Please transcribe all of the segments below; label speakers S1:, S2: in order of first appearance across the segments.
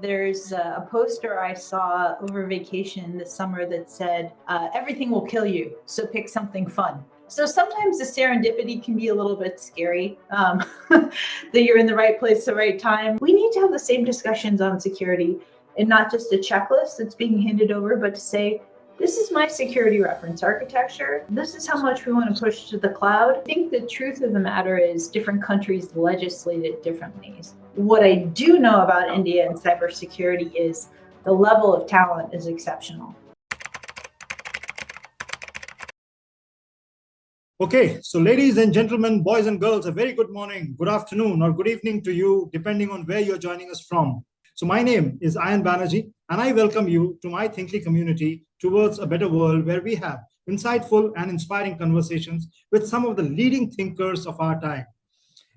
S1: There's a poster I saw over vacation this summer that said, everything will kill you, so pick something fun. So sometimes the serendipity can be a little bit scary, that you're in the right place at the right time. We need to have the same discussions on security and not just a checklist that's being handed over, but to say, this is my security reference architecture. This is how much we want to push to the cloud. I think the truth of the matter is different countries legislate it differently. What I do know about India and cybersecurity is the level of talent is exceptional.
S2: Okay, so ladies and gentlemen, boys and girls, a very good morning, good afternoon, or good evening to you, depending on where you're joining us from. So my name is Ayon Banerjee, and I welcome you to my Thinkly community towards a better world where we have insightful and inspiring conversations with some of the leading thinkers of our time.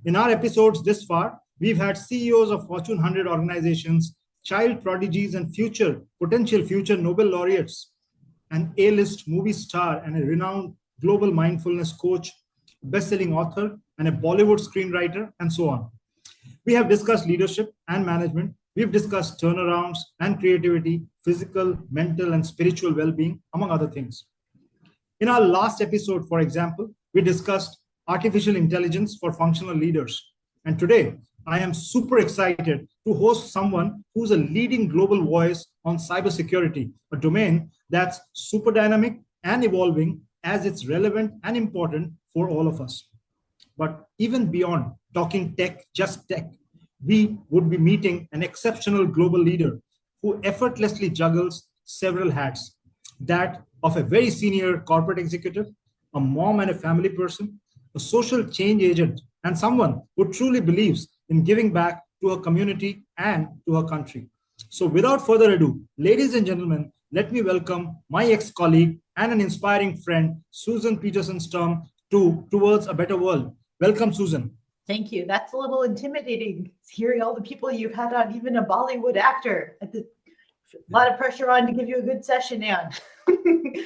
S2: In our episodes this far, we've had CEOs of Fortune 100 organizations, child prodigies and potential future Nobel laureates, an A-list movie star and a renowned global mindfulness coach, best-selling author, and a Bollywood screenwriter, and so on. We have discussed leadership and management. We've discussed turnarounds and creativity, physical, mental, and spiritual well-being, among other things. In our last episode, for example, we discussed artificial intelligence for functional leaders. And today, I am super excited to host someone who's a leading global voice on cybersecurity, a domain that's super dynamic and evolving as it's relevant and important for all of us. But even beyond talking tech, just tech, we would be meeting an exceptional global leader who effortlessly juggles several hats, that of a very senior corporate executive, a mom and a family person, a social change agent, and someone who truly believes in giving back to her community and to her country. So without further ado, ladies and gentlemen, let me welcome my ex-colleague and an inspiring friend, Susan Peterson Sturm, towards a better world. Welcome, Susan.
S1: Thank you. That's a little intimidating, hearing all the people you've had on, even a Bollywood actor. A lot of pressure on to give you a good session, Ann.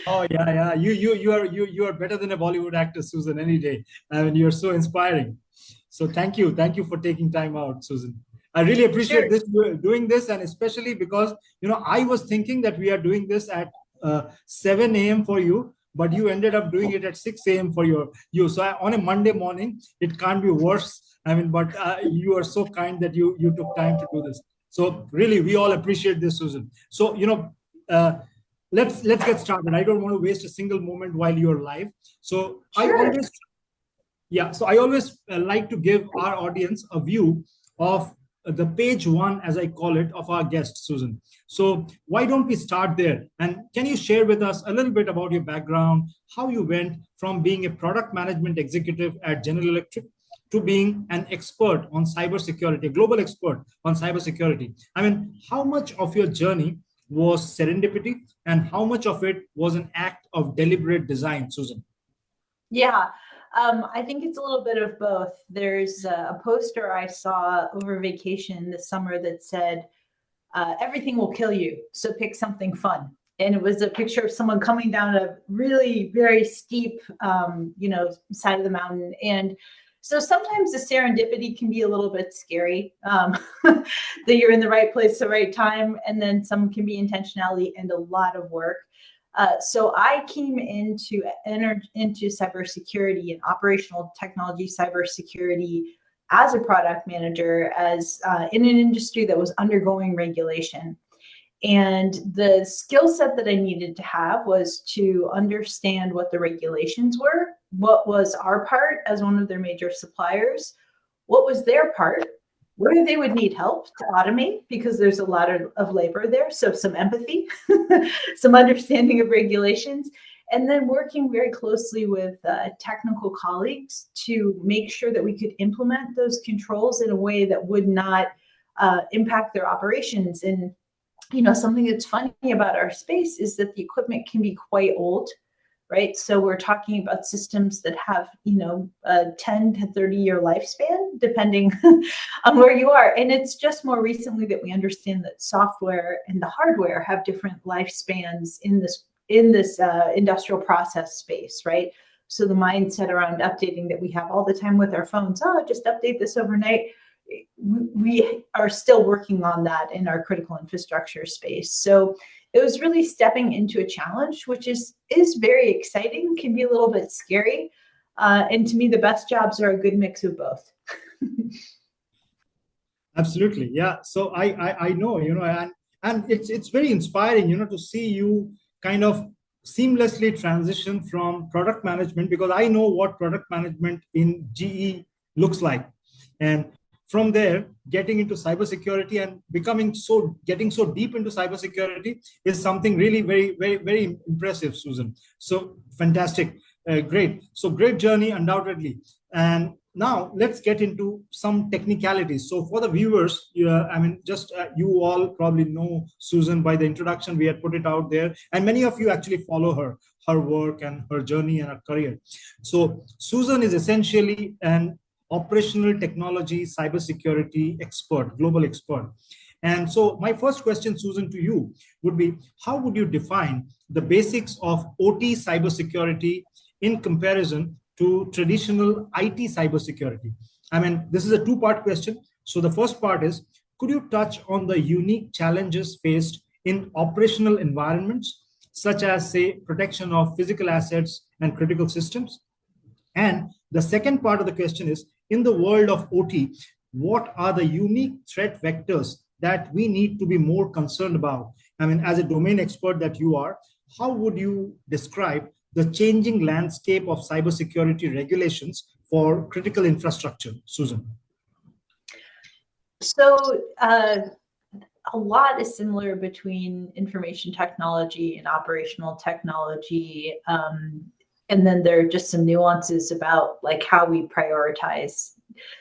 S2: Oh yeah. You are better than a Bollywood actor, Susan, any day. I mean, you're so inspiring. So thank you for taking time out, Susan. I really appreciate doing this, and especially because I was thinking that we are doing this at 7 a.m. for you, but you ended up doing it at 6 a.m. for you. So on a Monday morning, it can't be worse. I mean, but you are so kind that you took time to do this. So really, we all appreciate this, Susan. So let's get started. I don't want to waste a single moment while you're live. So
S1: sure.
S2: I always like to give our audience a view of the page one, as I call it, of our guest, Susan. So why don't we start there? And can you share with us a little bit about your background, how you went from being a product management executive at General Electric to being an expert on cybersecurity, a global expert on cybersecurity? I mean, how much of your journey was serendipity and how much of it was an act of deliberate design, Susan?
S1: Yeah. I think it's a little bit of both. There's a poster I saw over vacation this summer that said, everything will kill you, so pick something fun. And it was a picture of someone coming down a really very steep, side of the mountain. And so sometimes the serendipity can be a little bit scary, that you're in the right place at the right time. And then some can be intentionality and a lot of work. So I came into cybersecurity and operational technology cybersecurity as a product manager, as in an industry that was undergoing regulation. And the skill set that I needed to have was to understand what the regulations were, what was our part as one of their major suppliers, what was their part, where they would need help to automate, because there's a lot of labor there. So some empathy, some understanding of regulations, and then working very closely with technical colleagues to make sure that we could implement those controls in a way that would not impact their operations. And, something that's funny about our space is that the equipment can be quite old, right? So we're talking about systems that have, a 10 to 30-year lifespan, depending on where you are. And it's just more recently that we understand that software and the hardware have different lifespans in this industrial process space, right? So the mindset around updating that we have all the time with our phones, just update this overnight. we are still working on that in our critical infrastructure space. So it was really stepping into a challenge, which is very exciting, can be a little bit scary. And to me, the best jobs are a good mix of both.
S2: Absolutely, yeah. So I know, and it's very inspiring, to see you kind of seamlessly transition from product management, because I know what product management in GE looks like, and from there getting into cybersecurity and getting so deep into cybersecurity is something really very impressive, Susan. So fantastic. Great. So great journey, undoubtedly. And now let's get into some technicalities. So for the viewers, you all probably know Susan by the introduction. We had put it out there, and many of you actually follow her work and her journey and her career. So Susan is essentially an operational technology cybersecurity expert, global expert. And so my first question, Susan, to you would be, how would you define the basics of OT cybersecurity in comparison to traditional IT cybersecurity? I mean, this is a two-part question. So the first part is, could you touch on the unique challenges faced in operational environments, such as, say, protection of physical assets and critical systems? And the second part of the question is, in the world of OT, what are the unique threat vectors that we need to be more concerned about? I mean, as a domain expert that you are, how would you describe the changing landscape of cybersecurity regulations for critical infrastructure, Susan?
S1: So a lot is similar between information technology and operational technology. And then there are just some nuances about like how we prioritize.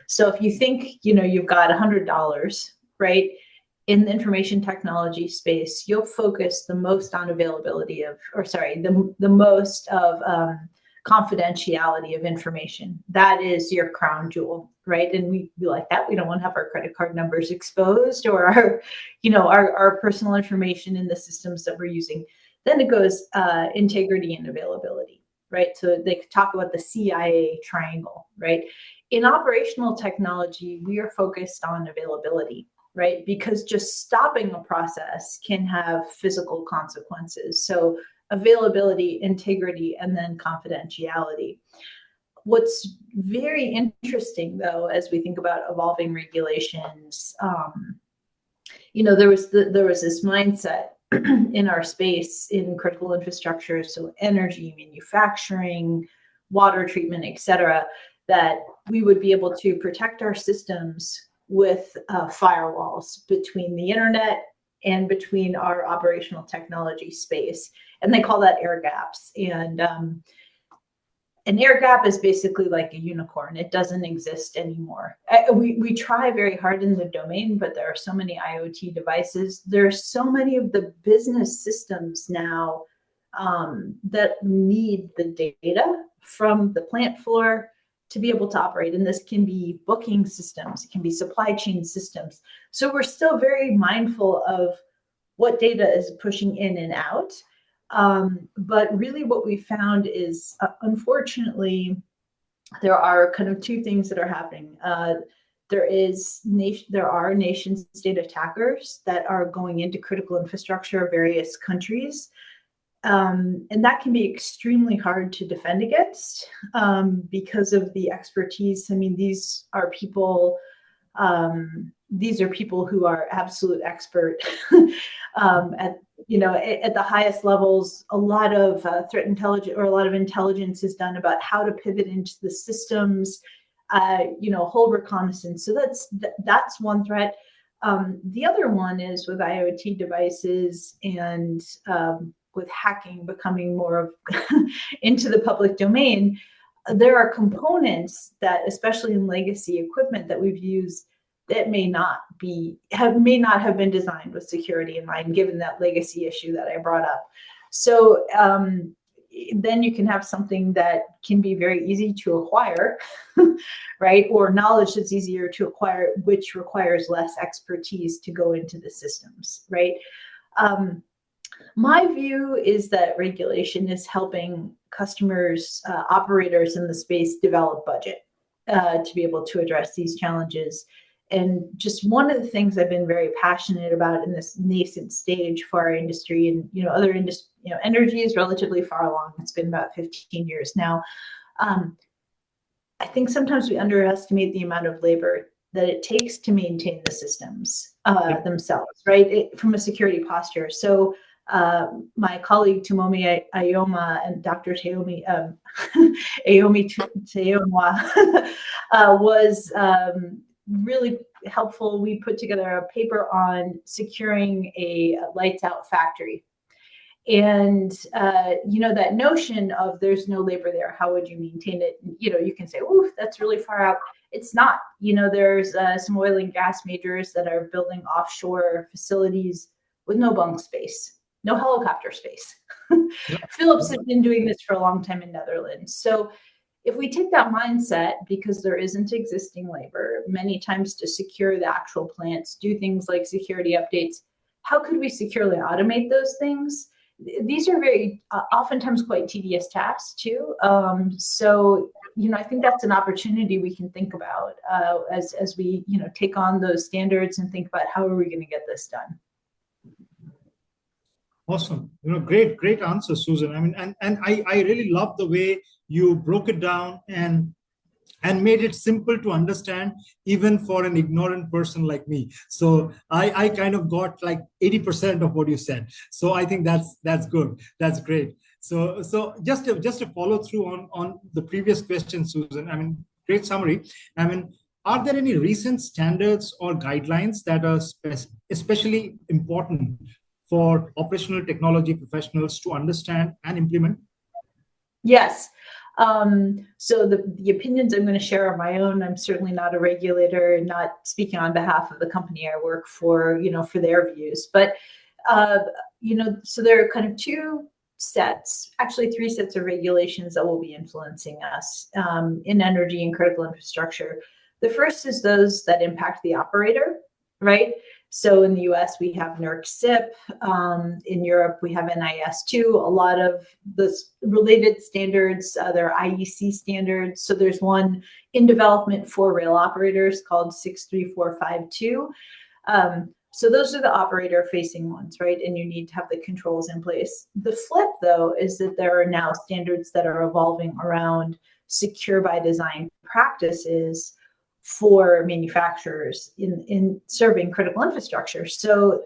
S1: So if you think, you've got $100, right? In the information technology space, you'll focus the most on the most of confidentiality of information. That is your crown jewel, right? And we like that. We don't want to have our credit card numbers exposed or our personal information in the systems that we're using. Then it goes integrity and availability, right? So they talk about the CIA triangle, right? In operational technology, we are focused on availability, right? Because just stopping a process can have physical consequences. So availability, integrity, and then confidentiality. What's very interesting, though, as we think about evolving regulations, there was this mindset in our space in critical infrastructure, so energy, manufacturing, water treatment, et cetera, that we would be able to protect our systems with firewalls between the internet and between our operational technology space. And they call that air gaps. And an air gap is basically like a unicorn. It doesn't exist anymore. We try very hard in the domain, but there are so many IoT devices. There are so many of the business systems now that need the data from the plant floor to be able to operate. And this can be booking systems, it can be supply chain systems. So we're still very mindful of what data is pushing in and out. But really what we found is, unfortunately, there are kind of two things that are happening. There are nation state attackers that are going into critical infrastructure of various countries. And that can be extremely hard to defend against because of the expertise. I mean, these are people who are absolute expert at the highest levels. A lot of threat intelligence, or a lot of intelligence, is done about how to pivot into the systems. Whole reconnaissance. So that's one threat. The other one is with IoT devices and with hacking becoming more of into the public domain. There are components that, especially in legacy equipment that we've used, that may not have been designed with security in mind, given that legacy issue that I brought up. So then you can have something that can be very easy to acquire, right? Or knowledge that's easier to acquire, which requires less expertise to go into the systems, right? My view is that regulation is helping customers, operators in the space develop budget to be able to address these challenges. And just one of the things I've been very passionate about in this nascent stage for our industry, and other industry, energy is relatively far along. It's been about 15 years now. I think sometimes we underestimate the amount of labor that it takes to maintain the systems themselves, right? From a security posture. So my colleague Tumomi Ayoma and Dr. Ayomi Teyonwa was really helpful. We put together a paper on securing a lights out factory. And, that notion of there's no labor there, how would you maintain it? You can say, oh, that's really far out. It's not. There's some oil and gas majors that are building offshore facilities with no bunk space, no helicopter space. Philips has been doing this for a long time in Netherlands. So if we take that mindset, because there isn't existing labor, many times to secure the actual plants, do things like security updates, how could we securely automate those things? These are very oftentimes quite tedious tasks too. So, I think that's an opportunity we can think about as we, take on those standards and think about how are we going to get this done.
S2: Awesome. Great answer, Susan. I mean, and I really love the way you broke it down and made it simple to understand, even for an ignorant person like me. So I kind of got like 80% of what you said. So I think that's good. That's great. So just to follow through on the previous question, Susan, I mean, great summary. I mean, are there any recent standards or guidelines that are especially important for operational technology professionals to understand and implement?
S1: Yes. So the opinions I'm going to share are my own. I'm certainly not a regulator, not speaking on behalf of the company I work for, for their views. But, so there are kind of three sets of regulations that will be influencing us in energy and critical infrastructure. The first is those that impact the operator, right? So in the US, we have NERC-CIP. In Europe, we have NIS2. A lot of the related standards, there are IEC standards. So there's one in development for rail operators called 63452. So those are the operator-facing ones, right? And you need to have the controls in place. The flip, though, is that there are now standards that are evolving around secure by design practices for manufacturers in serving critical infrastructure. So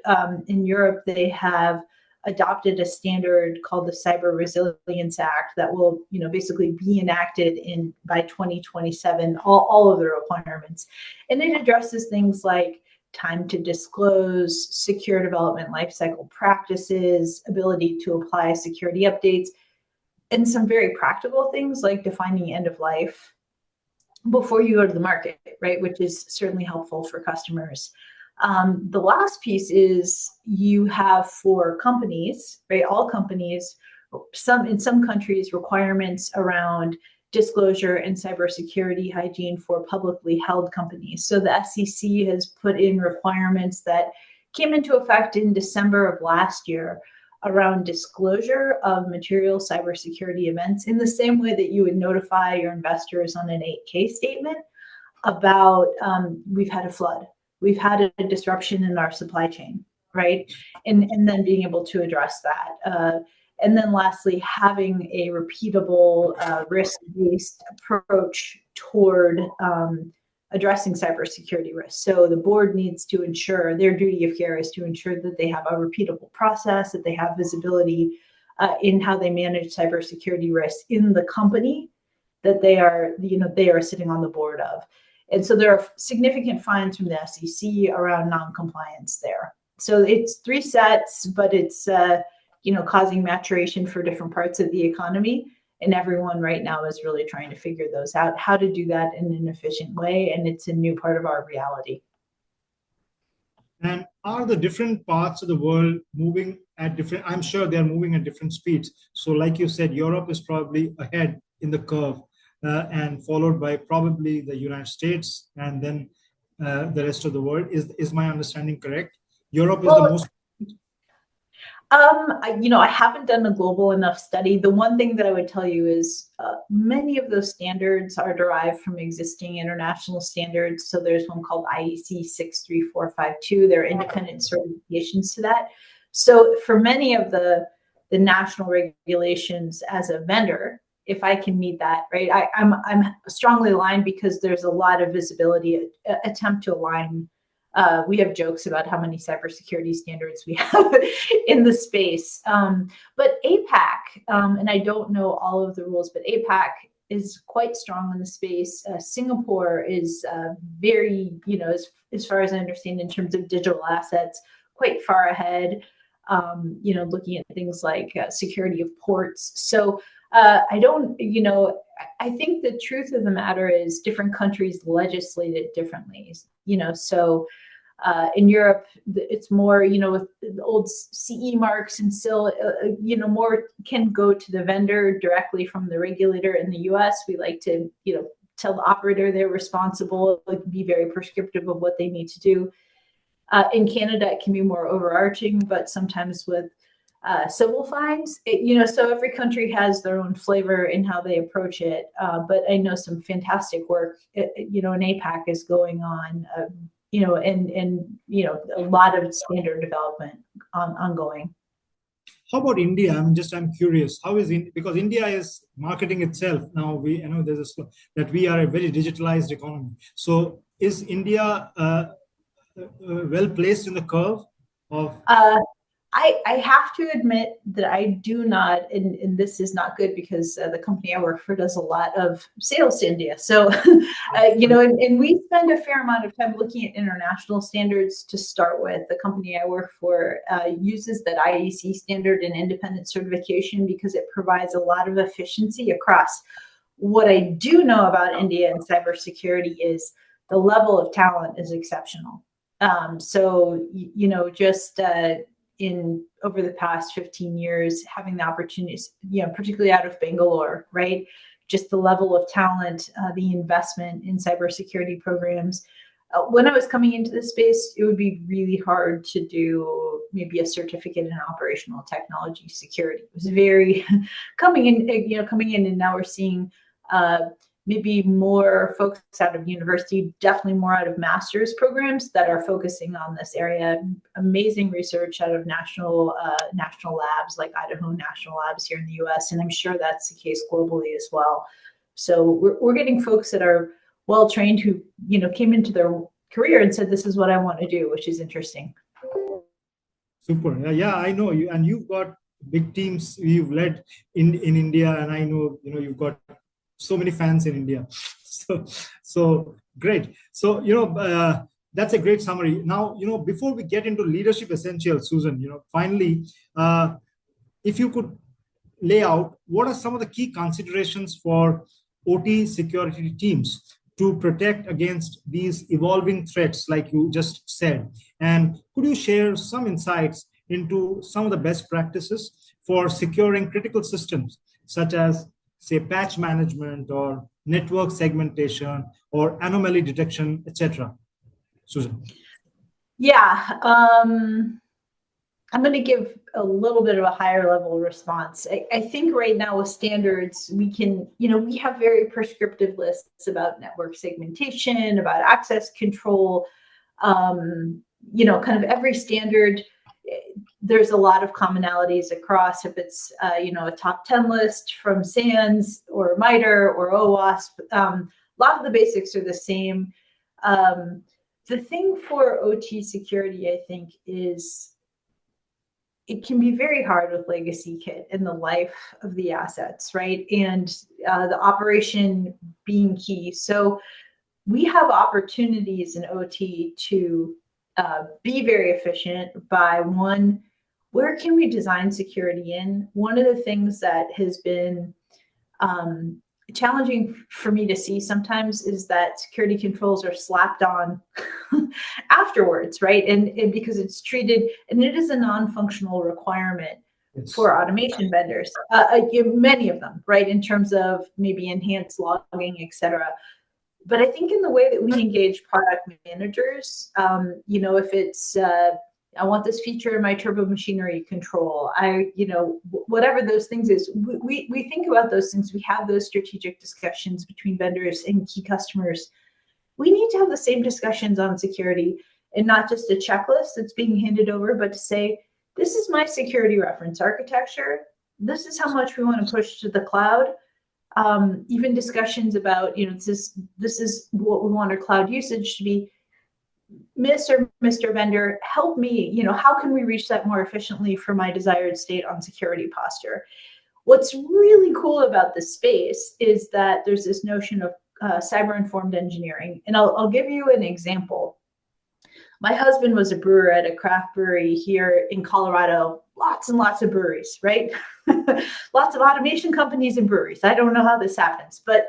S1: in Europe, they have adopted a standard called the Cyber Resilience Act that will, basically be enacted by 2027, all of the requirements. And it addresses things like time to disclose, secure development lifecycle practices, ability to apply security updates, and some very practical things like defining end of life before you go to the market, right? Which is certainly helpful for customers. The last piece is you have for companies, right? All companies, in some countries, requirements around disclosure and cybersecurity hygiene for publicly held companies. So the SEC has put in requirements that came into effect in December of last year around disclosure of material cybersecurity events in the same way that you would notify your investors on an 8K statement about we've had a flood, we've had a disruption in our supply chain, right? And then being able to address that. And then lastly, having a repeatable risk-based approach toward addressing cybersecurity risks. So the board needs to ensure, their duty of care is to ensure that they have a repeatable process, that they have visibility in how they manage cybersecurity risks in the company that they are sitting on the board of. And so there are significant fines from the SEC around non-compliance there. So it's three sets, but it's causing maturation for different parts of the economy. And everyone right now is really trying to figure those out, how to do that in an efficient way. And it's a new part of our reality.
S2: And are the different parts of the world moving at different, I'm sure they're moving at different speeds. So like you said, Europe is probably ahead in the curve and followed by probably the United States and then the rest of the world. Is my understanding correct? Europe is the most.
S1: I haven't done a global enough study. The one thing that I would tell you is many of those standards are derived from existing international standards. So there's one called IEC 63452. There are independent certifications to that. So for many of the national regulations as a vendor, if I can meet that, right, I'm strongly aligned because there's a lot of visibility, attempt to align. We have jokes about how many cybersecurity standards we have in the space. But APAC, and I don't know all of the rules, but APAC is quite strong in the space. Singapore is very, as far as I understand, in terms of digital assets, quite far ahead, looking at things like security of ports. So I don't, I think the truth of the matter is different countries legislate it differently, so in Europe, it's more, with the old CE marks, and still, more can go to the vendor directly from the regulator. In the US, we like to, tell the operator they're responsible, be very prescriptive of what they need to do. In Canada, it can be more overarching, but sometimes with civil fines, so every country has their own flavor in how they approach it. But I know some fantastic work, in APAC is going on, and a lot of standard development ongoing.
S2: How about India? I'm curious. How is it? Because India is marketing itself now. We there's that we are a very digitalized economy. So is India well placed in the curve of?
S1: I have to admit that I do not, and this is not good because the company I work for does a lot of sales to India. So, and we spend a fair amount of time looking at international standards to start with. The company I work for uses that IEC standard and independent certification because it provides a lot of efficiency across. What I do know about India and cybersecurity is the level of talent is exceptional. So, just in over the past 15 years, having the opportunities, particularly out of Bangalore, right? Just the level of talent, the investment in cybersecurity programs. When I was coming into this space, it would be really hard to do maybe a certificate in operational technology security. It was very coming in, and now we're seeing maybe more folks out of university, definitely more out of master's programs that are focusing on this area. Amazing research out of national labs like Idaho National Labs here in the US, and I'm sure that's the case globally as well. So we're getting folks that are well-trained who, came into their career and said, this is what I want to do, which is interesting.
S2: Super. Yeah, I know you, and you've got big teams you've led in India, and I know, you've got so many fans in India. So great. So, that's a great summary. Now, before we get into leadership essentials, Susan, finally, if you could lay out what are some of the key considerations for OT security teams to protect against these evolving threats, like you just said, and could you share some insights into some of the best practices for securing critical systems, such as say patch management or network segmentation or anomaly detection, etc. Susan.
S1: Yeah, I'm going to give a little bit of a higher level response. I think right now with standards, we can, we have very prescriptive lists about network segmentation, about access control, kind of every standard. There's a lot of commonalities across, if it's, a top 10 list from SANS or MITRE or OWASP. A lot of the basics are the same. The thing for OT security, I think, is it can be very hard with legacy kit and the life of the assets, right? And the operation being key. So we have opportunities in OT to be very efficient by one, where can we design security in? One of the things that has been challenging for me to see sometimes is that security controls are slapped on afterwards, right? And because it's treated, and it is a non-functional requirement for automation vendors, many of them, right? In terms of maybe enhanced logging, et cetera. But I think in the way that we engage product managers, if it's I want this feature in my turbo machinery control. Whatever those things is, we think about those things. We have those strategic discussions between vendors and key customers. We need to have the same discussions on security, and not just a checklist that's being handed over, but to say, this is my security reference architecture. This is how much we want to push to the cloud. Even discussions about, this is what we want our cloud usage to be. Miss or Mr. Vendor, help me, how can we reach that more efficiently for my desired state on security posture? What's really cool about this space is that there's this notion of cyber-informed engineering. And I'll give you an example. My husband was a brewer at a craft brewery here in Colorado, lots and lots of breweries, right? Lots of automation companies and breweries. I don't know how this happens, but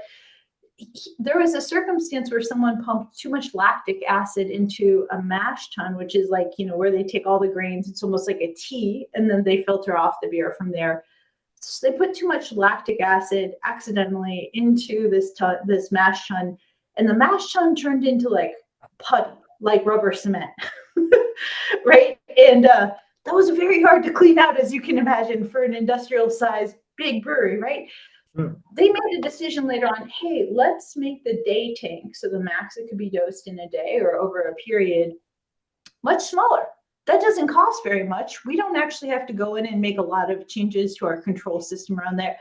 S1: there was a circumstance where someone pumped too much lactic acid into a mash tun, which is like, where they take all the grains. It's almost like a tea, and then they filter off the beer from there. So they put too much lactic acid accidentally into this mash tun, and the mash tun turned into like putty, like rubber cement, right? And that was very hard to clean out, as you can imagine, for an industrial size big brewery, right? They made a decision later on, hey, let's make the day tank, so the max it could be dosed in a day or over a period, much smaller. That doesn't cost very much. We don't actually have to go in and make a lot of changes to our control system around there.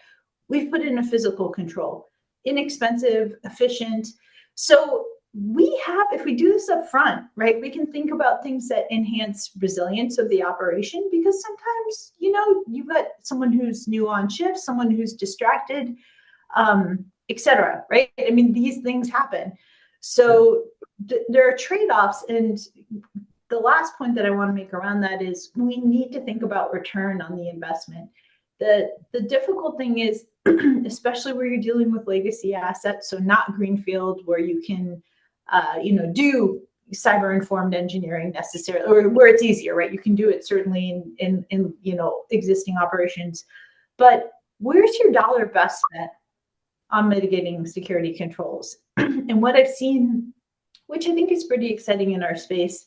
S1: We've put in a physical control, inexpensive, efficient. So if we do this up front, right, we can think about things that enhance resilience of the operation, because sometimes, you've got someone who's new on shift, someone who's distracted, et cetera, right? I mean, these things happen. So there are trade-offs. And the last point that I want to make around that is we need to think about return on the investment. The difficult thing is, especially where you're dealing with legacy assets, so not greenfield, where you can do cyber-informed engineering necessarily, or where it's easier, right? You can do it certainly in existing operations, but where's your dollar best spent on mitigating security controls? And what I've seen, which I think is pretty exciting in our space,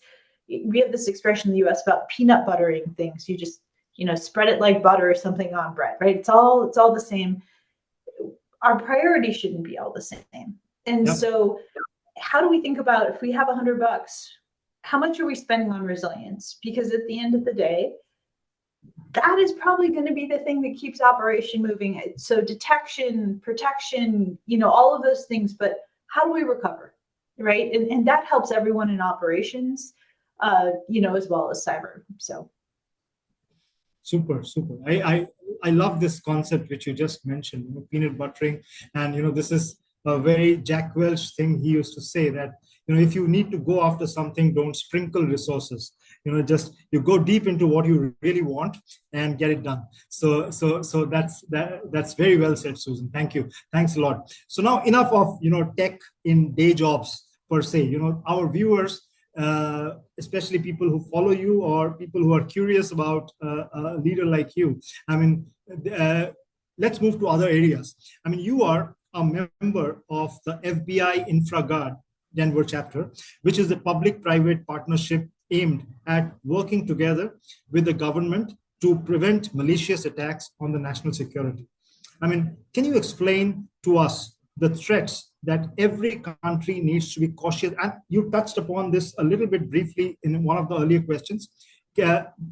S1: we have this expression in the US about peanut buttering things. You just, spread it like butter or something on bread, right? It's all the same. Our priority shouldn't be all the same. And so how do we think about, if we have $100, how much are we spending on resilience? Because at the end of the day, that is probably going to be the thing that keeps operation moving. So detection, protection, all of those things, but how do we recover, right? And that helps everyone in operations, as well as cyber. So.
S2: Super. I love this concept which you just mentioned, peanut buttering. And, this is a very Jack Welch thing. He used to say that, if you need to go after something, don't sprinkle resources. Just you go deep into what you really want and get it done. So that's very well said, Susan. Thank you. Thanks a lot. So now enough of, tech in day jobs per se. Our viewers, especially people who follow you or people who are curious about a leader like you. Let's move to other areas. You are a member of the FBI InfraGard Denver chapter, which is a public-private partnership aimed at working together with the government to prevent malicious attacks on the national security. Can you explain to us the threats that every country needs to be cautious? And you touched upon this a little bit briefly in one of the earlier questions,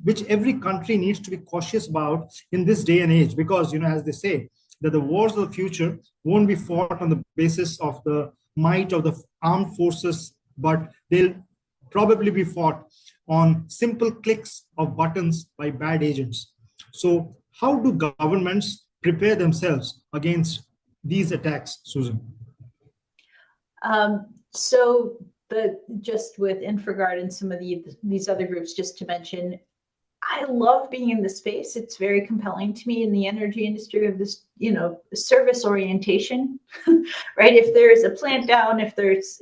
S2: which every country needs to be cautious about in this day and age, because, as they say, that the wars of the future won't be fought on the basis of the might of the armed forces, but they'll probably be fought on simple clicks of buttons by bad agents. So how do governments prepare themselves against these attacks, Susan?
S1: So just with InfraGard and some of these other groups, just to mention, I love being in the space. It's very compelling to me in the energy industry of this, service orientation, right? If there's a plant down, if there's,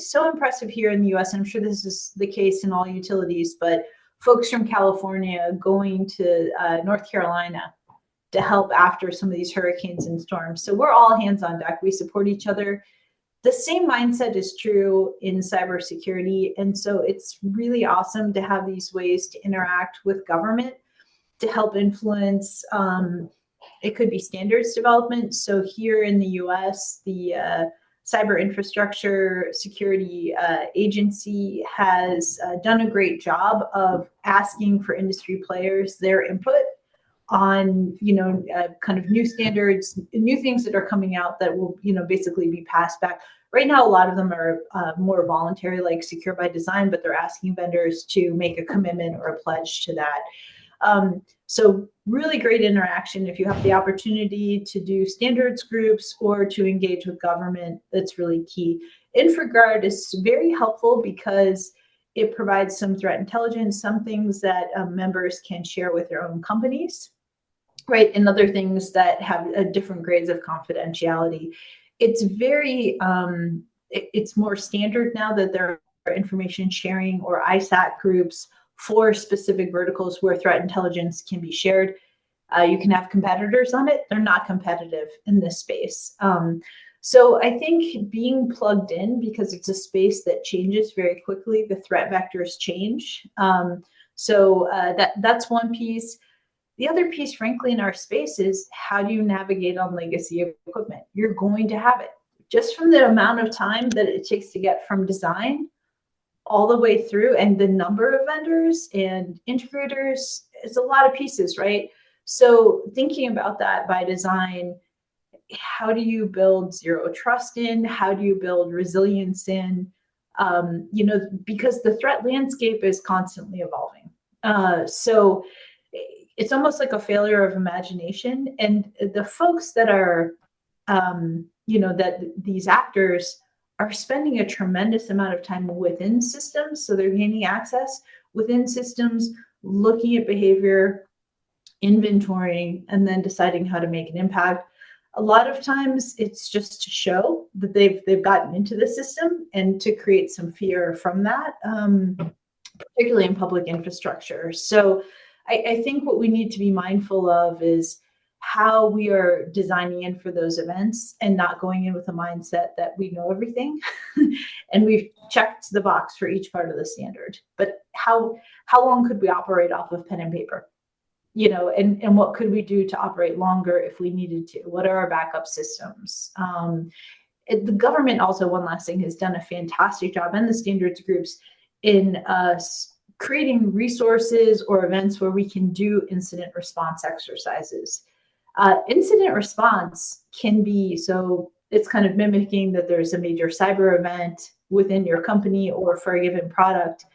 S1: so impressive here in the US, and I'm sure this is the case in all utilities, but folks from California going to North Carolina to help after some of these hurricanes and storms. So we're all hands on deck. We support each other. The same mindset is true in cybersecurity. And so it's really awesome to have these ways to interact with government to help influence. It could be standards development. So here in the US, the Cyber Infrastructure Security Agency has done a great job of asking for industry players their input on, kind of new standards, new things that are coming out that will, basically be passed back. Right now, a lot of them are more voluntary, like Secure by Design, but they're asking vendors to make a commitment or a pledge to that. So really great interaction. If you have the opportunity to do standards groups or to engage with government, that's really key. InfraGard is very helpful because it provides some threat intelligence, some things that members can share with their own companies, right? And other things that have different grades of confidentiality. It's very, it's more standard now that there are information sharing or ISAC groups for specific verticals where threat intelligence can be shared. You can have competitors on it. They're not competitive in this space. So I think being plugged in, because it's a space that changes very quickly, the threat vectors change. That's one piece. The other piece, frankly, in our space is how do you navigate on legacy equipment? You're going to have it. Just from the amount of time that it takes to get from design all the way through, and the number of vendors and integrators, it's a lot of pieces, right? So thinking about that by design, how do you build zero trust in? How do you build resilience in? Because the threat landscape is constantly evolving. So it's almost like a failure of imagination. And the folks that are, that these actors are spending a tremendous amount of time within systems. So they're gaining access within systems, looking at behavior, inventorying, and then deciding how to make an impact. A lot of times it's just to show that they've gotten into the system and to create some fear from that, particularly in public infrastructure. So I think what we need to be mindful of is how we are designing in for those events and not going in with a mindset that we know everything and we've checked the box for each part of the standard. But how long could we operate off of pen and paper? And what could we do to operate longer if we needed to? What are our backup systems? The government also, one last thing, has done a fantastic job, and the standards groups, in creating resources or events where we can do incident response exercises. Incident response can be, so it's kind of mimicking that there's a major cyber event within your company or for a given product.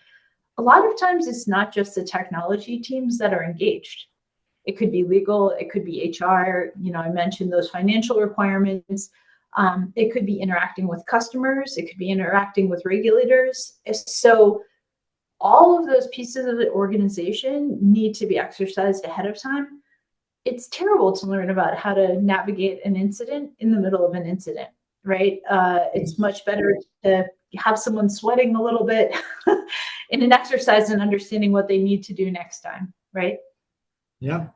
S1: A lot of times it's not just the technology teams that are engaged. It could be legal, it could be HR, I mentioned those financial requirements. It could be interacting with customers, it could be interacting with regulators. So all of those pieces of the organization need to be exercised ahead of time. It's terrible to learn about how to navigate an incident in the middle of an incident, right? It's much better to have someone sweating a little bit in an exercise and understanding what they need to do next time, right?
S2: Yeah.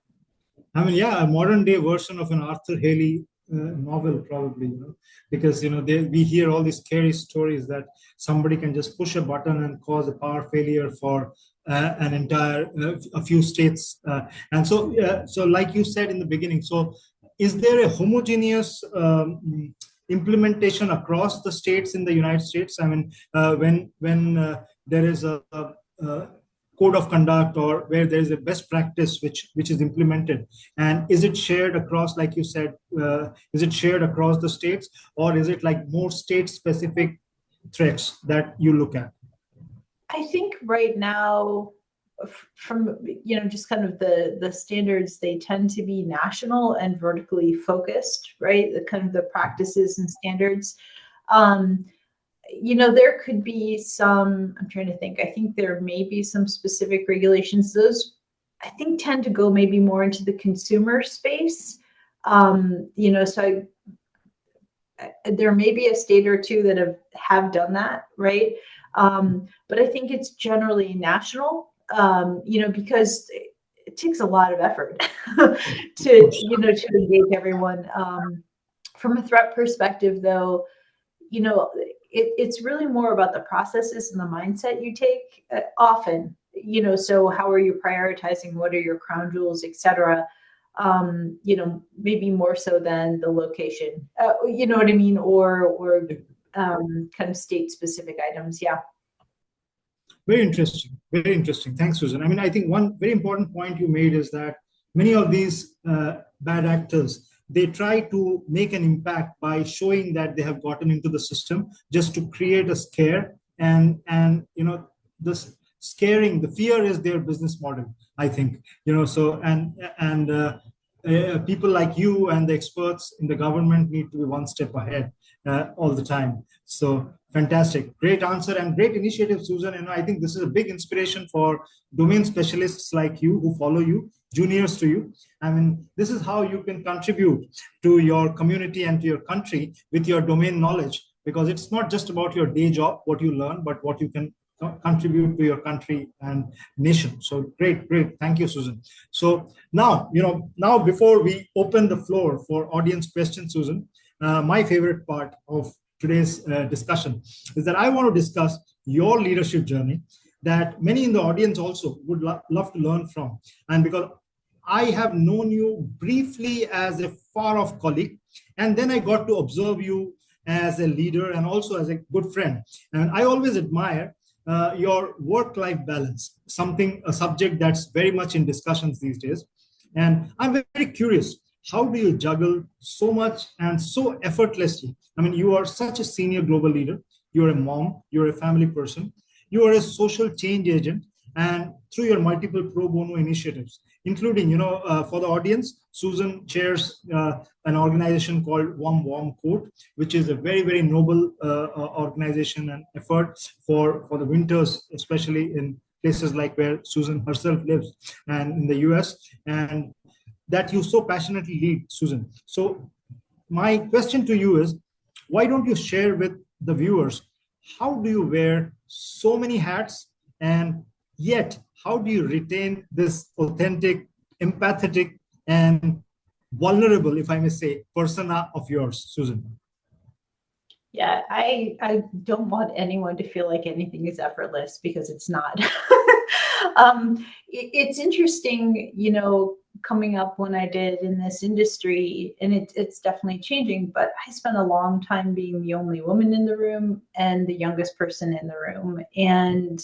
S2: I mean, yeah, a modern day version of an Arthur Haley novel, probably, because, we hear all these scary stories that somebody can just push a button and cause a power failure for an entire, a few states. And so like you said in the beginning, so is there a homogeneous implementation across the states in the United States? I mean, when there is a code of conduct or where there is a best practice which is implemented, and is it shared across, like you said, is it shared across the states, or is it like more state specific threats that you look at?
S1: I think right now, from just kind of the standards, they tend to be national and vertically focused, right? The kind of the practices and standards. There could be some, I'm trying to think, I think there may be some specific regulations. Those, I think, tend to go maybe more into the consumer space. So there may be a state or two that have done that, right? But I think it's generally national, because it takes a lot of effort to engage everyone. From a threat perspective, though, it's really more about the processes and the mindset you take often, so how are you prioritizing? What are your crown jewels, et cetera? Maybe more so than the location, you know what I mean? Or kind of state specific items. Yeah.
S2: Very interesting. Very interesting. Thanks, Susan. I mean, I think one very important point you made is that many of these bad actors, they try to make an impact by showing that they have gotten into the system just to create a scare, and this scaring, the fear is their business model, I think. So people like you and the experts in the government need to be one step ahead all the time. So fantastic, great answer and great initiative, Susan. And I think this is a big inspiration for domain specialists like you who follow you, juniors to you. I mean, this is how you can contribute to your community and to your country with your domain knowledge, because it's not just about your day job, what you learn, but what you can contribute to your country and nation. So great. Thank you, Susan. So now before we open the floor for audience questions, Susan, my favorite part of today's discussion is that I want to discuss your leadership journey that many in the audience also would love to learn from. And because I have known you briefly as a far off colleague, and then I got to observe you as a leader and also as a good friend. And I always admire your work-life balance, a subject that's very much in discussions these days. And I'm very curious, how do you juggle so much and so effortlessly? I mean, you are such a senior global leader. You're a mom, you're a family person, you are a social change agent, and through your multiple pro bono initiatives, including, for the audience, Susan chairs an organization called Warm Coat, which is a very, very noble organization and effort for the winters, especially in places like where Susan herself lives and in the US, and that you so passionately lead, Susan. So my question to you is, why don't you share with the viewers, how do you wear so many hats, and yet how do you retain this authentic, empathetic, and vulnerable, if I may say, persona of yours, Susan?
S1: Yeah, I don't want anyone to feel like anything is effortless, because it's not. It's interesting, coming up when I did in this industry, and it's definitely changing, but I spent a long time being the only woman in the room and the youngest person in the room. And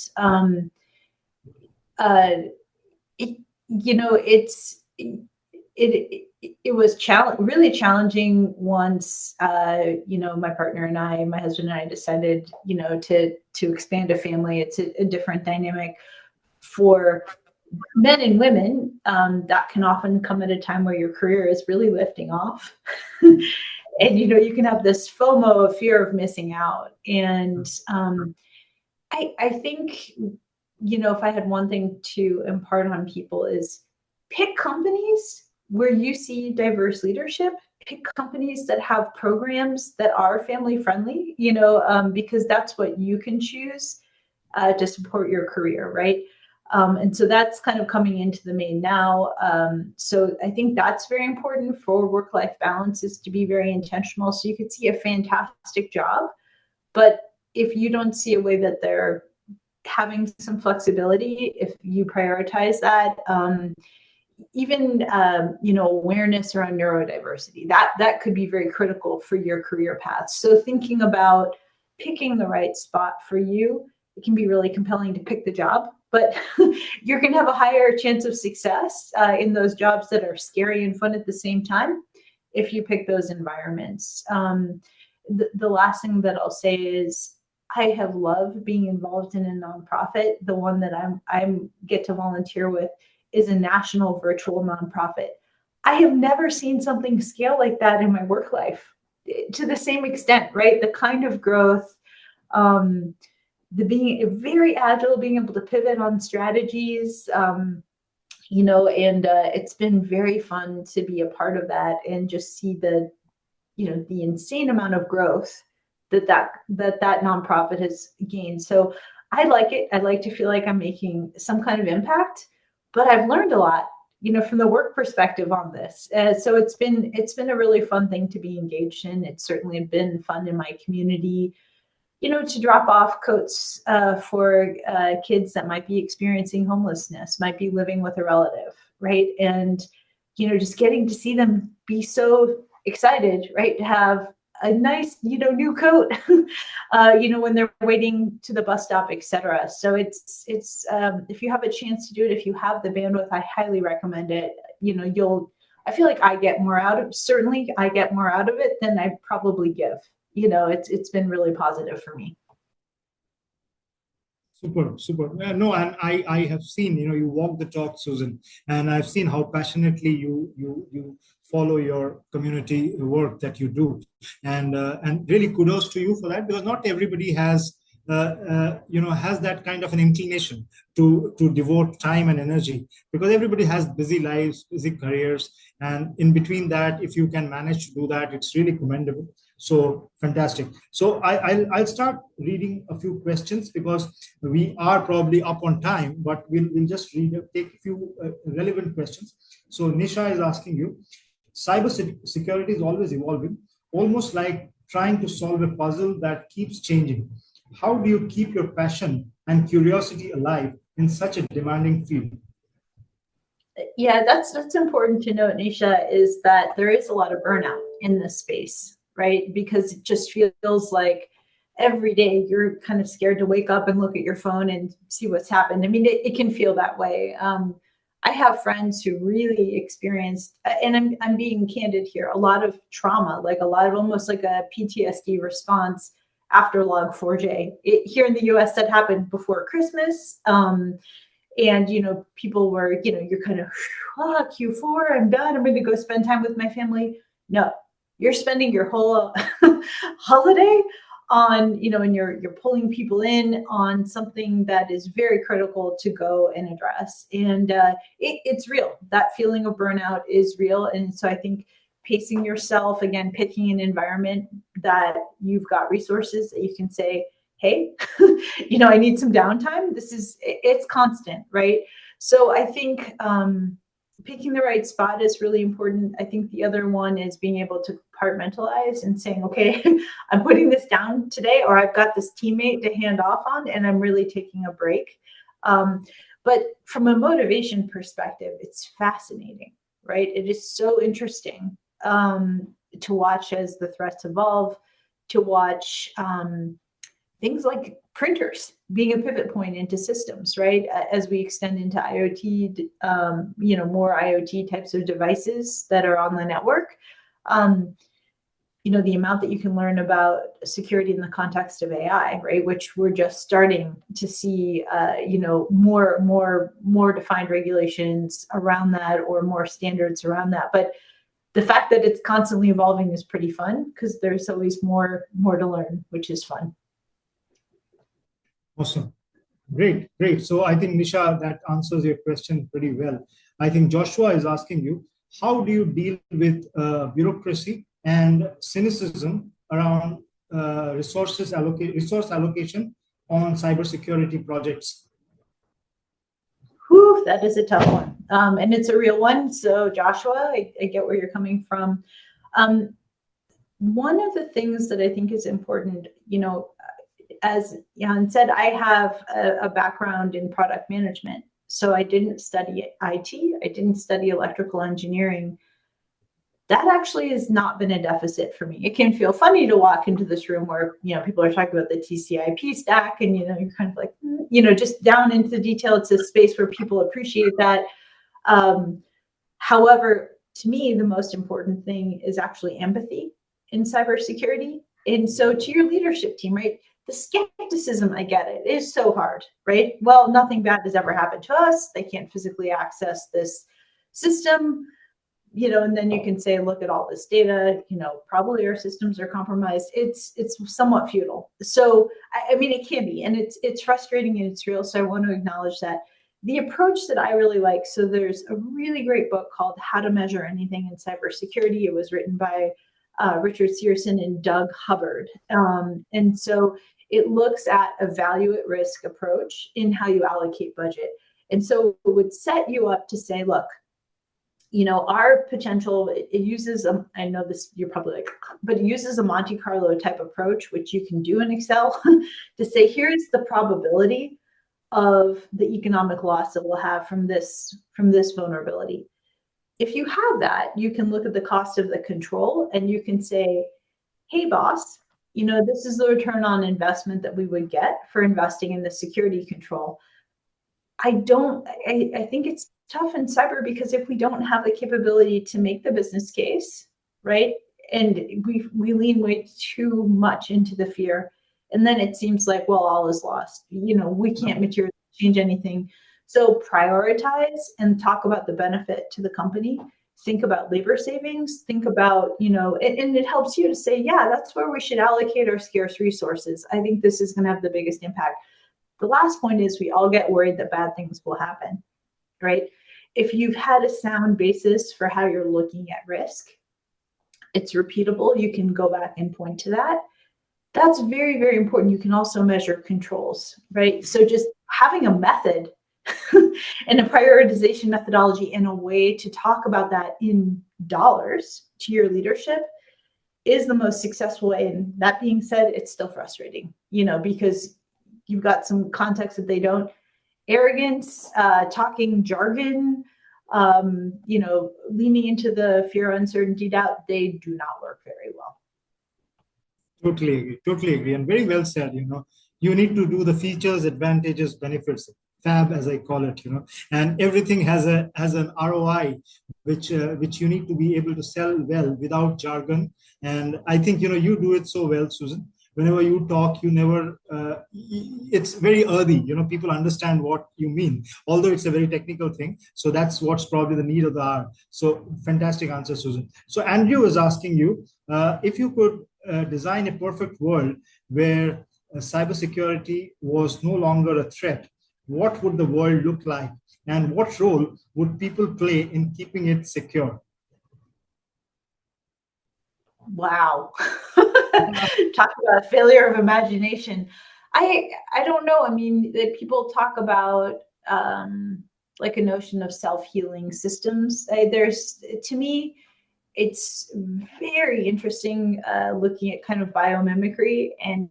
S1: it was really challenging once my partner and my husband and I decided to expand a family. It's a different dynamic for men and women. That can often come at a time where your career is really lifting off. And you can have this FOMO, fear of missing out. And I think if I had one thing to impart on people is pick companies where you see diverse leadership, pick companies that have programs that are family friendly, because that's what you can choose to support your career, right? And so that's kind of coming into the main now. So I think that's very important for work-life balance, is to be very intentional. So you could see a fantastic job, but if you don't see a way that they're having some flexibility, if you prioritize that, even awareness around neurodiversity, that could be very critical for your career path. So thinking about picking the right spot for you, it can be really compelling to pick the job, but you're going to have a higher chance of success in those jobs that are scary and fun at the same time if you pick those environments. The last thing that I'll say is, I have loved being involved in a nonprofit. The one that I get to volunteer with is a national virtual nonprofit. I have never seen something scale like that in my work life to the same extent, right? The kind of growth, the being very agile, being able to pivot on strategies, and it's been very fun to be a part of that and just see the insane amount of growth that nonprofit has gained. So I like it. I like to feel like I'm making some kind of impact, but I've learned a lot, from the work perspective on this. So it's been a really fun thing to be engaged in. It's certainly been fun in my community, to drop off coats for kids that might be experiencing homelessness, might be living with a relative, right? And, just getting to see them be so excited, right, to have a nice, new coat, when they're waiting to the bus stop, etc. So it's if you have a chance to do it, if you have the bandwidth, I highly recommend it. I feel like I get more out of it than I probably give. It's been really positive for me.
S2: Super. No, and I have seen, you walk the talk, Susan, and I've seen how passionately you follow your community work that you do, and really kudos to you for that, because not everybody has has that kind of an inclination to devote time and energy, because everybody has busy lives, busy careers, and in between that, if you can manage to do that, it's really commendable. So fantastic. So I'll start reading a few questions, because we are probably up on time, but we'll just take a few relevant questions. So Nisha is asking you, cyber security is always evolving, almost like trying to solve a puzzle that keeps changing. How do you keep your passion and curiosity alive in such a demanding field?
S1: Yeah, that's important to note, Nisha, is that there is a lot of burnout in this space, right? Because it just feels like every day you're kind of scared to wake up and look at your phone and see what's happened. I mean, it can feel that way. I have friends who really experienced, and I'm being candid here, a lot of trauma, like a lot of almost like a PTSD response after Log4j. Here in the US, that happened before Christmas. And, people were, you're kind of, Q4, I'm done. I'm going to go spend time with my family. No, you're spending your whole holiday on, and you're pulling people in on something that is very critical to go and address. And it's real. That feeling of burnout is real. And so I think pacing yourself, again, picking an environment that you've got resources that you can say, hey, I need some downtime. It's constant, right? So I think picking the right spot is really important. I think the other one is being able to compartmentalize and saying, okay, I'm putting this down today, or I've got this teammate to hand off on, and I'm really taking a break. But from a motivation perspective, it's fascinating, right? It is so interesting to watch as the threats evolve, to watch things like printers being a pivot point into systems, right? As we extend into IoT, more IoT types of devices that are on the network, the amount that you can learn about security in the context of AI, right? Which we're just starting to see, more defined regulations around that, or more standards around that. But the fact that it's constantly evolving is pretty fun, because there's always more to learn, which is fun.
S2: Awesome. Great. So I think, Nisha, that answers your question pretty well. I think Joshua is asking you, how do you deal with bureaucracy and cynicism around resource allocation on cybersecurity projects?
S1: Whew, that is a tough one. And it's a real one. So Joshua, I get where you're coming from. One of the things that I think is important, as Jan said, I have a background in product management. So I didn't study IT. I didn't study electrical engineering. That actually has not been a deficit for me. It can feel funny to walk into this room where, people are talking about the TCP stack, and, you're kind of like, just down into the detail. It's a space where people appreciate that. However, to me, the most important thing is actually empathy in cybersecurity. And so to your leadership team, right? The skepticism, I get it. It is so hard, right? Well, nothing bad has ever happened to us. They can't physically access this system, and then you can say, look at all this data, probably our systems are compromised. It's somewhat futile. So, I mean, it can be, and it's frustrating and it's real. So I want to acknowledge that. The approach that I really like, so there's a really great book called How to Measure Anything in Cybersecurity. It was written by Richard Searson and Doug Hubbard. And so it looks at a value at risk approach in how you allocate budget. And so it would set you up to say, look, our potential, it uses, I know this, you're probably like, but it uses a Monte Carlo type approach, which you can do in Excel to say, here's the probability of the economic loss that we'll have from this vulnerability. If you have that, you can look at the cost of the control and you can say, hey, boss, this is the return on investment that we would get for investing in the security control. I think it's tough in cyber because if we don't have the capability to make the business case, right, and we lean way too much into the fear, and then it seems like, well, all is lost. We can't materially change anything. So prioritize and talk about the benefit to the company. Think about labor savings. Think about, and it helps you to say, yeah, that's where we should allocate our scarce resources. I think this is going to have the biggest impact. The last point is we all get worried that bad things will happen, right? If you've had a sound basis for how you're looking at risk, it's repeatable. You can go back and point to that. That's very, very important. You can also measure controls, right? So just having a method and a prioritization methodology and a way to talk about that in dollars to your leadership is the most successful way. And that being said, it's still frustrating, because you've got some context that they don't. Arrogance, talking jargon, leaning into the fear, uncertainty, doubt, they do not work very well.
S2: Totally agree. And very well said. You need to do the features, advantages, benefits, FAB, as I call it, and everything has an ROI, which you need to be able to sell well without jargon. And I think, you do it so well, Susan. Whenever you talk, you never, it's very earthy, people understand what you mean, although it's a very technical thing. So that's what's probably the need of the hour. So fantastic answer, Susan. So Andrew was asking you, if you could design a perfect world where cybersecurity was no longer a threat, what would the world look like? And what role would people play in keeping it secure?
S1: Wow. Talk about failure of imagination. I don't know. I mean, people talk about like a notion of self-healing systems. To me, it's very interesting looking at kind of biomimicry and,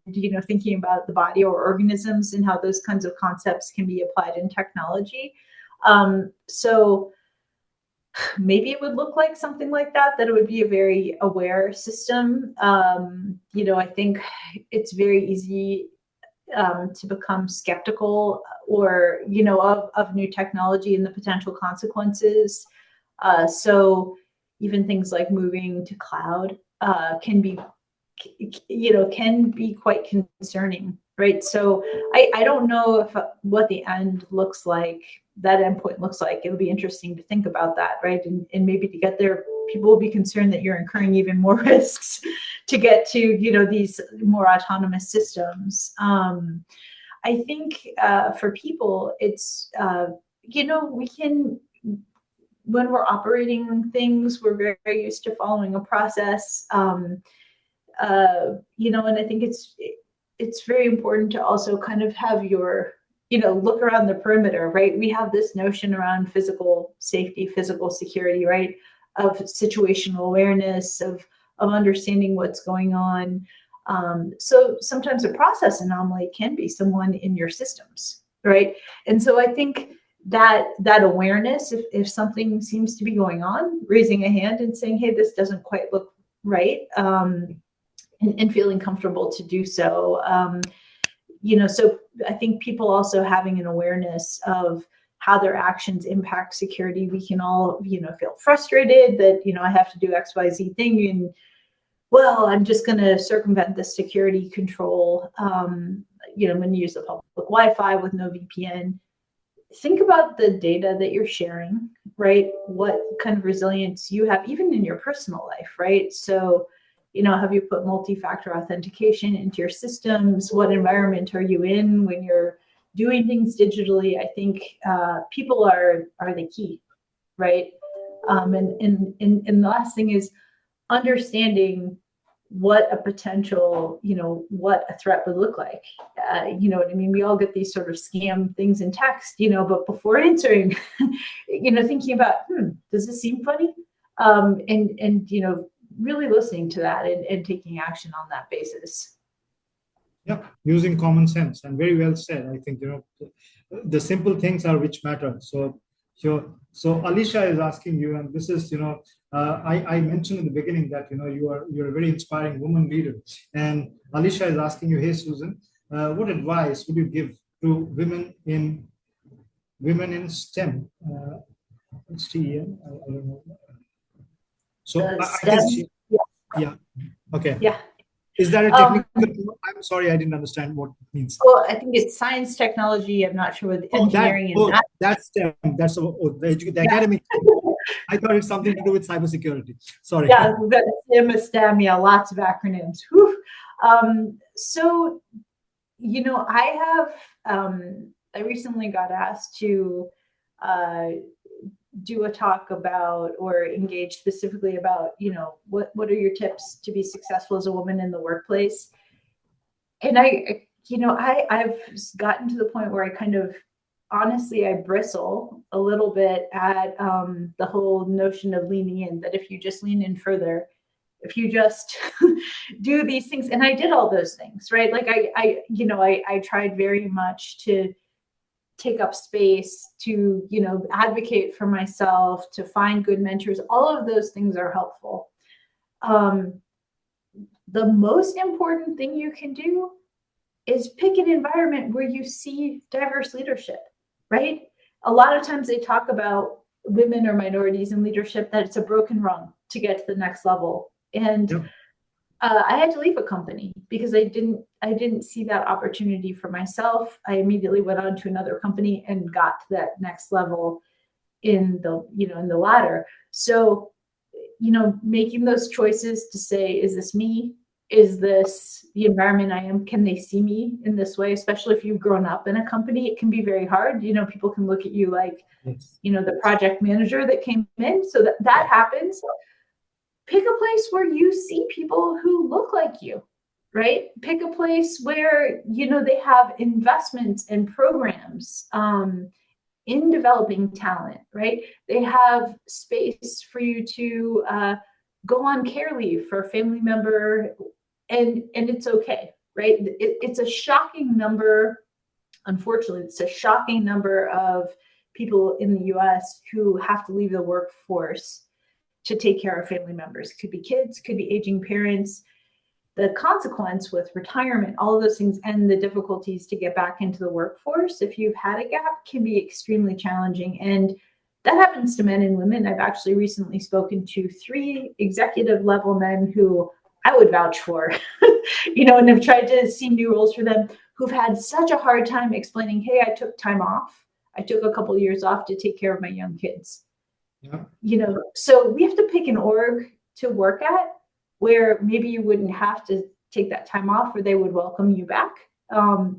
S1: thinking about the body or organisms and how those kinds of concepts can be applied in technology. So maybe it would look like something like that it would be a very aware system. I think it's very easy to become skeptical or, of new technology and the potential consequences. So even things like moving to cloud can be quite concerning, right? So I don't know what the end looks like, that endpoint looks like. It'll be interesting to think about that, right? And maybe to get there, people will be concerned that you're incurring even more risks to get to, these more autonomous systems. I think for people, it's, we can, when we're operating things, we're very, very used to following a process. And I think it's very important to also kind of have your, look around the perimeter, right? We have this notion around physical safety, physical security, right? Of situational awareness, of understanding what's going on. So sometimes a process anomaly can be someone in your systems, right? And so I think that awareness, if something seems to be going on, raising a hand and saying, hey, this doesn't quite look right, and feeling comfortable to do so. So I think people also having an awareness of how their actions impact security. We can all, feel frustrated that, I have to do X, Y, Z thing. And well, I'm just going to circumvent the security control. I'm going to use the public Wi-Fi with no VPN. Think about the data that you're sharing, right? What kind of resilience you have, even in your personal life, right? So, have you put multi-factor authentication into your systems? What environment are you in when you're doing things digitally? I think people are the key, right? And the last thing is understanding what a potential, what a threat would look like. You know what I mean? We all get these sort of scam things in text, but before answering, thinking about, does this seem funny? And really listening to that and taking action on that basis.
S2: Yeah, using common sense, and very well said. I think the simple things are which matter. So Alicia is asking you, and this is I mentioned in the beginning that you're a very inspiring woman leader, and Alicia is asking you, hey Susan, what advice would you give to women in STEM? STEM, I don't know. So I think yeah, okay.
S1: Yeah.
S2: Is that a technical? I'm sorry, I didn't understand what it means.
S1: Well, I think it's science, technology. I'm not sure what engineering and that.
S2: That's STEM. That's the academic. I thought it's something to do with cybersecurity. Sorry.
S1: Yeah, we've got STEM, yeah, lots of acronyms. So, I recently got asked to do a talk about or engage specifically about, what are your tips to be successful as a woman in the workplace? And I've gotten to the point where I kind of, honestly, I bristle a little bit at the whole notion of leaning in, that if you just lean in further, if you just do these things, and I did all those things, right? Like I tried very much to take up space, to, advocate for myself, to find good mentors. All of those things are helpful. The most important thing you can do is pick an environment where you see diverse leadership, right? A lot of times they talk about women or minorities in leadership, that it's a broken rung to get to the next level. And
S2: Yep.
S1: I had to leave a company because I didn't see that opportunity for myself. I immediately went on to another company and got to that next level in the ladder. So, making those choices to say, is this me? Is this the environment I am? Can they see me in this way? Especially if you've grown up in a company, it can be very hard. People can look at you like,
S2: Yes.
S1: The project manager that came in. So that happens. Pick a place where you see people who look like you, right? Pick a place where, they have investments and programs in developing talent, right? They have space for you to go on care leave for a family member, and it's okay, right? It's a shocking number. Unfortunately, it's a shocking number of people in the US who have to leave the workforce to take care of family members. Could be kids, could be aging parents. The consequence with retirement, all of those things, and the difficulties to get back into the workforce, if you've had a gap, can be extremely challenging. And that happens to men and women. I've actually recently spoken to 3 executive level men who I would vouch for, and have tried to see new roles for them, who've had such a hard time explaining, hey, I took time off. I took a couple of years off to take care of my young kids.
S2: Yeah.
S1: So we have to pick an org to work at where maybe you wouldn't have to take that time off, or they would welcome you back,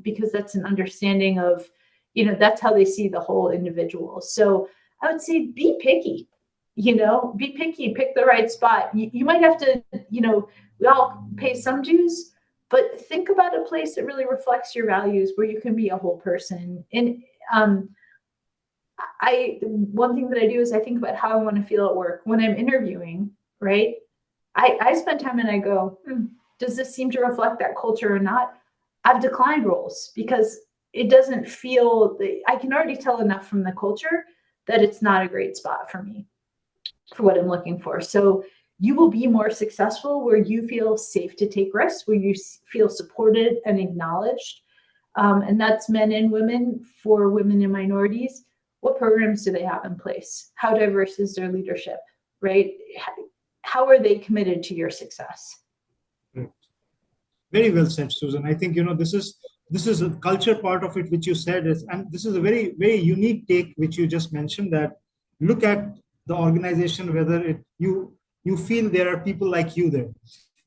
S1: because that's an understanding of, that's how they see the whole individual. So I would say be picky, pick the right spot. You might have to, we all pay some dues, but think about a place that really reflects your values, where you can be a whole person. And one thing that I do is I think about how I want to feel at work when I'm interviewing, right? I spend time and I go, does this seem to reflect that culture or not? I've declined roles because it doesn't feel, I can already tell enough from the culture that it's not a great spot for me, for what I'm looking for. So you will be more successful where you feel safe to take risks, where you feel supported and acknowledged. And that's men and women. For women and minorities, what programs do they have in place? How diverse is their leadership, right? How are they committed to your success?
S2: Very well said, Susan. I think this is a culture part of it, which you said is, and this is a very, very unique take which you just mentioned, that look at the organization, whether you feel there are people like you there.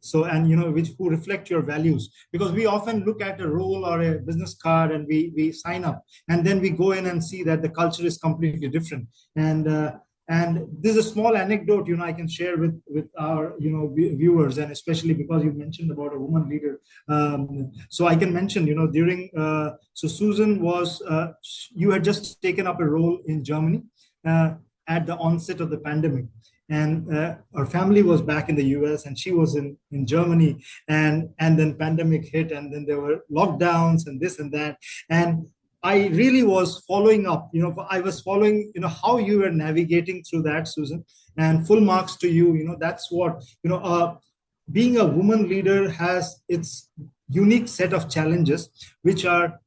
S2: So, and who reflect your values, because we often look at a role or a business card and we sign up, and then we go in and see that the culture is completely different. And And this is a small anecdote, I can share with our, viewers, and especially because you mentioned about a woman leader. So I can mention, during, so Susan was, you had just taken up a role in Germany at the onset of the pandemic. And her family was back in the US and she was in Germany, and then pandemic hit, and then there were lockdowns and this and that. And I really was following up, I was following, how you were navigating through that, Susan, and full marks to you. That's what, being a woman leader has its unique set of challenges, which are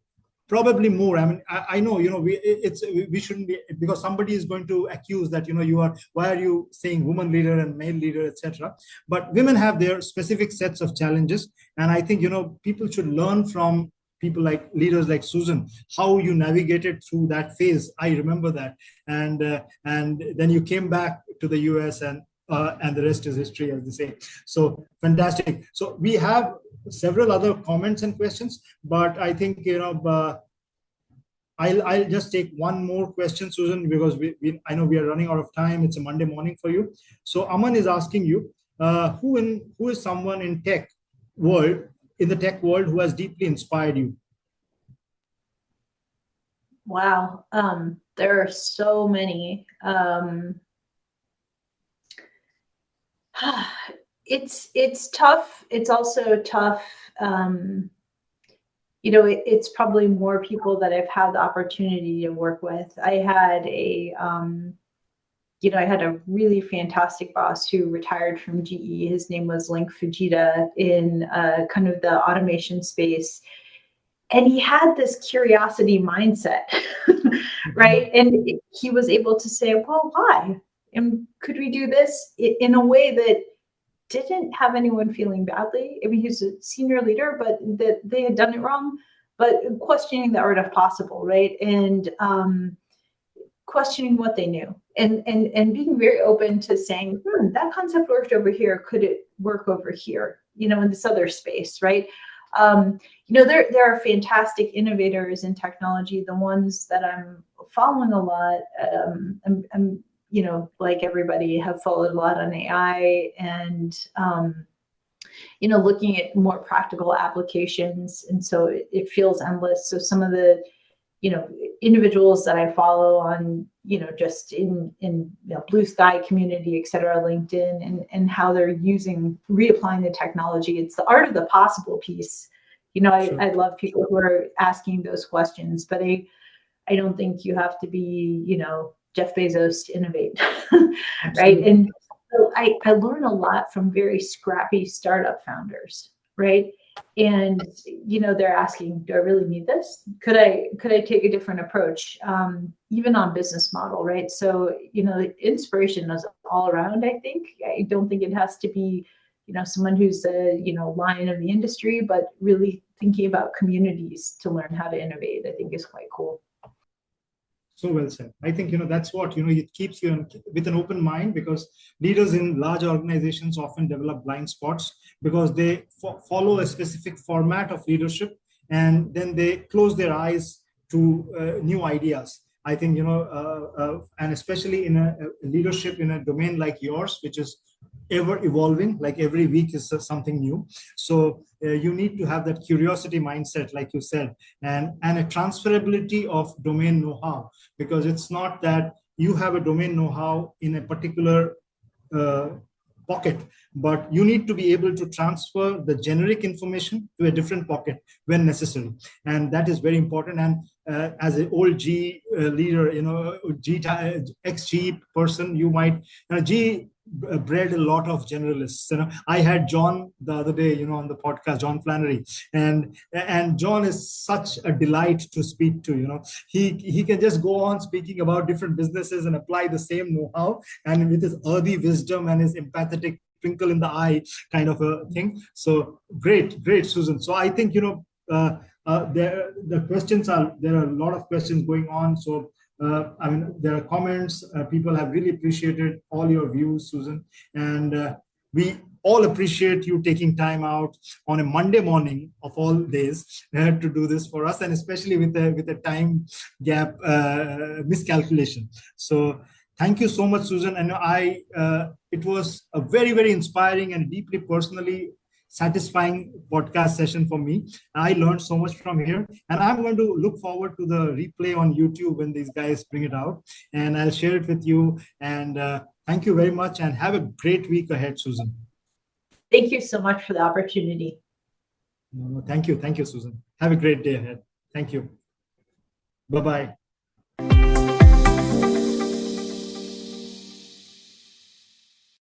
S2: probably more. I mean, I know, we shouldn't be, because somebody is going to accuse that, why are you saying woman leader and male leader, etc. But women have their specific sets of challenges. And I think, people should learn from people like leaders like Susan, how you navigated through that phase. I remember that. And then you came back to the US, and the rest is history, as they say. So fantastic. So we have several other comments and questions, but I think, I'll just take one more question, Susan, because I know we are running out of time. It's a Monday morning for you. So Aman is asking you, who is someone in the tech world who has deeply inspired you?
S1: Wow, there are so many. It's tough. It's also tough. It's probably more people that I've had the opportunity to work with. I had a really fantastic boss who retired from GE. His name was Link Fujita, in kind of the automation space. And he had this curiosity mindset, right? And he was able to say, well, why? And could we do this in a way that didn't have anyone feeling badly? I mean, he's a senior leader, but that they had done it wrong, but questioning the art of possible, right? And questioning what they knew, and being very open to saying, that concept worked over here. Could it work over here? In this other space, right? There are fantastic innovators in technology. The ones that I'm following a lot, I'm like everybody, have followed a lot on AI and, looking at more practical applications. And so it feels endless. So some of the, individuals that I follow on, just in Blue Sky community, et cetera, LinkedIn, and how they're reapplying the technology. It's the art of the possible piece. Sure. I love people who are asking those questions, but I don't think you have to be, Jeff Bezos to innovate, right? And so I learn a lot from very scrappy startup founders, right? And they're asking, do I really need this? Could I take a different approach, even on business model, right? So inspiration is all around. I think I don't think it has to be someone who's a lion of the industry, but really thinking about communities to learn how to innovate, I think is quite cool.
S2: So well said. I think, that's what, it keeps you with an open mind, because leaders in large organizations often develop blind spots because they follow a specific format of leadership, and then they close their eyes to new ideas. I think, and especially in a leadership in a domain like yours, which is ever evolving, like every week is something new. So you need to have that curiosity mindset, like you said, and a transferability of domain know-how, because it's not that you have a domain know-how in a particular pocket, but you need to be able to transfer the generic information to a different pocket when necessary. And that is very important. And as an old G leader, ex-G person, you might, G bred a lot of generalists. I had John the other day, on the podcast, John Flannery, and John is such a delight to speak to. He can just go on speaking about different businesses and apply the same know-how, and with his earthy wisdom and his empathetic twinkle in the eye kind of a thing. So great, Susan. So I think the questions there are a lot of questions going on. So there are comments. People have really appreciated all your views, Susan, and we all appreciate you taking time out on a Monday morning of all days to do this for us, and especially with a time gap miscalculation. So Thank you so much, Susan. And it was a very, very inspiring and deeply personally satisfying podcast session for me. I learned so much from here, and I'm going to look forward to the replay on YouTube when these guys bring it out, and I'll share it with you. And thank you very much, and have a great week ahead, Susan.
S1: Thank you so much for the opportunity.
S2: No, thank you, Susan. Have a great day ahead. Thank you. Bye-bye.